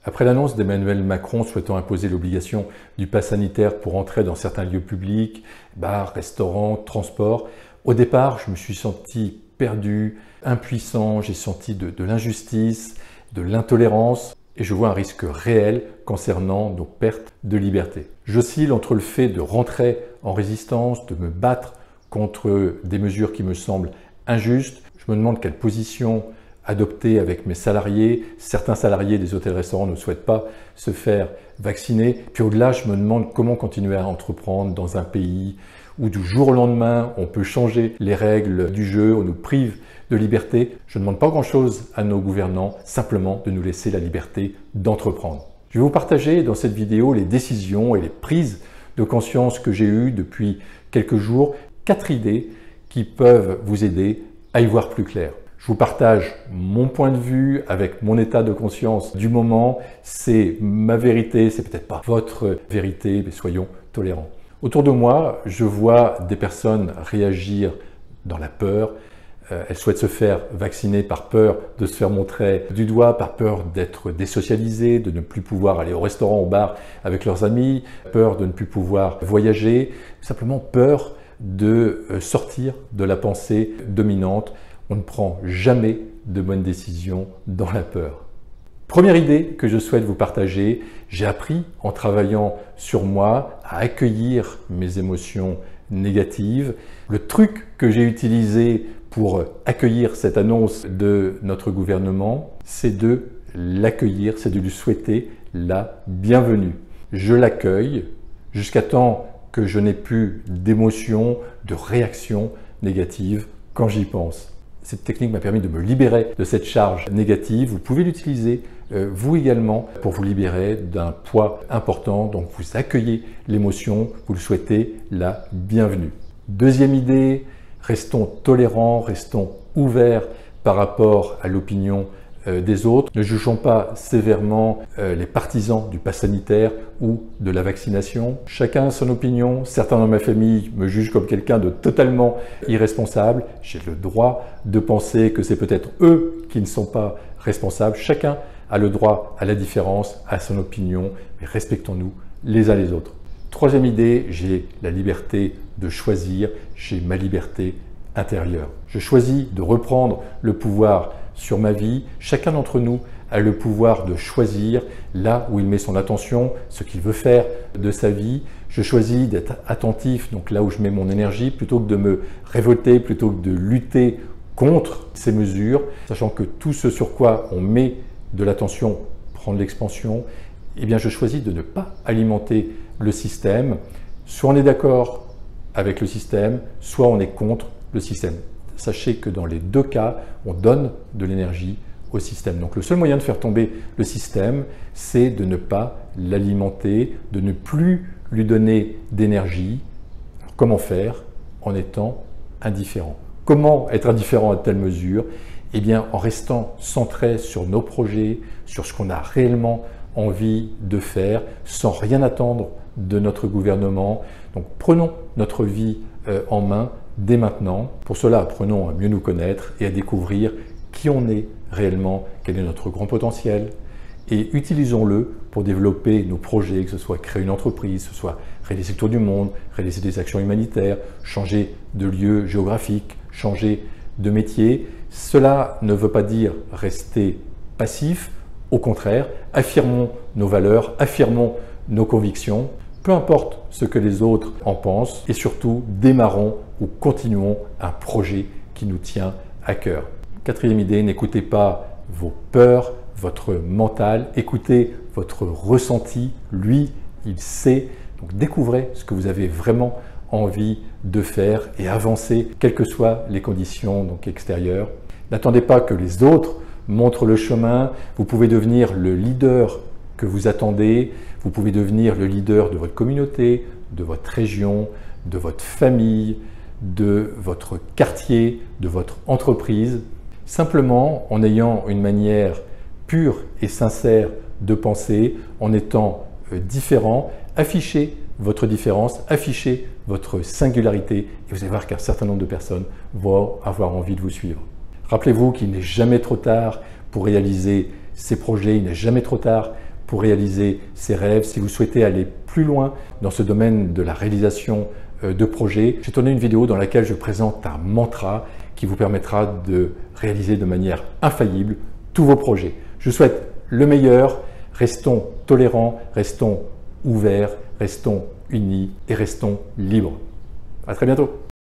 Après l'annonce d'Emmanuel Macron souhaitant imposer l'obligation du pass sanitaire pour entrer dans certains lieux publics, bars, restaurants, transports, au départ, je me suis senti perdu, impuissant, j'ai senti de l'injustice, de l'intolérance et je vois un risque réel concernant nos pertes de liberté. J'oscille entre le fait de rentrer en résistance, de me battre contre des mesures qui me semblent injustes. Je me demande quelle position adopter avec mes salariés. Certains salariés des hôtels-restaurants ne souhaitent pas se faire vacciner. Puis au-delà, je me demande comment continuer à entreprendre dans un pays où du jour au lendemain, on peut changer les règles du jeu, on nous prive de liberté. Je ne demande pas grand-chose à nos gouvernants, simplement de nous laisser la liberté d'entreprendre. Je vais vous partager dans cette vidéo les décisions et les prises de conscience que j'ai eues depuis quelques jours. 4 idées qui peuvent vous aider à y voir plus clair. Je vous partage mon point de vue avec mon état de conscience du moment. C'est ma vérité, c'est peut-être pas votre vérité, mais soyons tolérants. Autour de moi, je vois des personnes réagir dans la peur. Elles souhaitent se faire vacciner par peur de se faire montrer du doigt, par peur d'être désocialisées, de ne plus pouvoir aller au restaurant, au bar avec leurs amis, peur de ne plus pouvoir voyager, simplement peur de sortir de la pensée dominante. On ne prend jamais de bonnes décisions dans la peur. Première idée que je souhaite vous partager, j'ai appris en travaillant sur moi à accueillir mes émotions négatives. Le truc que j'ai utilisé pour accueillir cette annonce de notre gouvernement, c'est de l'accueillir, c'est de lui souhaiter la bienvenue. Je l'accueille jusqu'à temps que je n'ai plus d'émotions, de réactions négatives quand j'y pense. Cette technique m'a permis de me libérer de cette charge négative. Vous pouvez l'utiliser vous également pour vous libérer d'un poids important. Donc vous accueillez l'émotion, vous lui souhaitez la bienvenue. Deuxième idée, restons tolérants, restons ouverts par rapport à l'opinion des autres. Ne jugeons pas sévèrement les partisans du pass sanitaire ou de la vaccination. Chacun a son opinion. Certains dans ma famille me jugent comme quelqu'un de totalement irresponsable. J'ai le droit de penser que c'est peut-être eux qui ne sont pas responsables. Chacun a le droit à la différence, à son opinion, mais respectons-nous les uns les autres. Troisième idée, j'ai la liberté de choisir, j'ai ma liberté intérieure. Je choisis de reprendre le pouvoir sur ma vie. Chacun d'entre nous a le pouvoir de choisir là où il met son attention, ce qu'il veut faire de sa vie. Je choisis d'être attentif, donc là où je mets mon énergie, plutôt que de me révolter, plutôt que de lutter contre ces mesures, sachant que tout ce sur quoi on met de l'attention prend de l'expansion. Eh bien, je choisis de ne pas alimenter le système. Soit on est d'accord avec le système, soit on est contre le système. Sachez que dans les deux cas, on donne de l'énergie au système. Donc le seul moyen de faire tomber le système, c'est de ne pas l'alimenter, de ne plus lui donner d'énergie. Comment faire? En étant indifférent. Comment être indifférent à telle mesure? Eh bien, en restant centré sur nos projets, sur ce qu'on a réellement envie de faire, sans rien attendre de notre gouvernement. Donc prenons notre vie en main dès maintenant. Pour cela, apprenons à mieux nous connaître et à découvrir qui on est réellement, quel est notre grand potentiel, et utilisons-le pour développer nos projets, que ce soit créer une entreprise, que ce soit réaliser le tour du monde, réaliser des actions humanitaires, changer de lieu géographique, changer de métier. Cela ne veut pas dire rester passif, au contraire, affirmons nos valeurs, affirmons nos convictions, peu importe ce que les autres en pensent, et surtout démarrons ou continuons un projet qui nous tient à cœur. Quatrième idée, n'écoutez pas vos peurs, votre mental, écoutez votre ressenti, lui, il sait. Donc découvrez ce que vous avez vraiment envie de faire et avancez, quelles que soient les conditions extérieures. N'attendez pas que les autres montrent le chemin. Vous pouvez devenir le leader que vous attendez. Vous pouvez devenir le leader de votre communauté, de votre région, de votre famille, de votre quartier, de votre entreprise. Simplement en ayant une manière pure et sincère de penser, en étant différent, affichez votre différence, affichez votre singularité et vous allez voir qu'un certain nombre de personnes vont avoir envie de vous suivre. Rappelez-vous qu'il n'est jamais trop tard pour réaliser ces projets, il n'est jamais trop tard pour réaliser ses rêves, si vous souhaitez aller plus loin dans ce domaine de la réalisation de projets, j'ai tourné une vidéo dans laquelle je présente un mantra qui vous permettra de réaliser de manière infaillible tous vos projets. Je vous souhaite le meilleur, restons tolérants, restons ouverts, restons unis et restons libres. À très bientôt.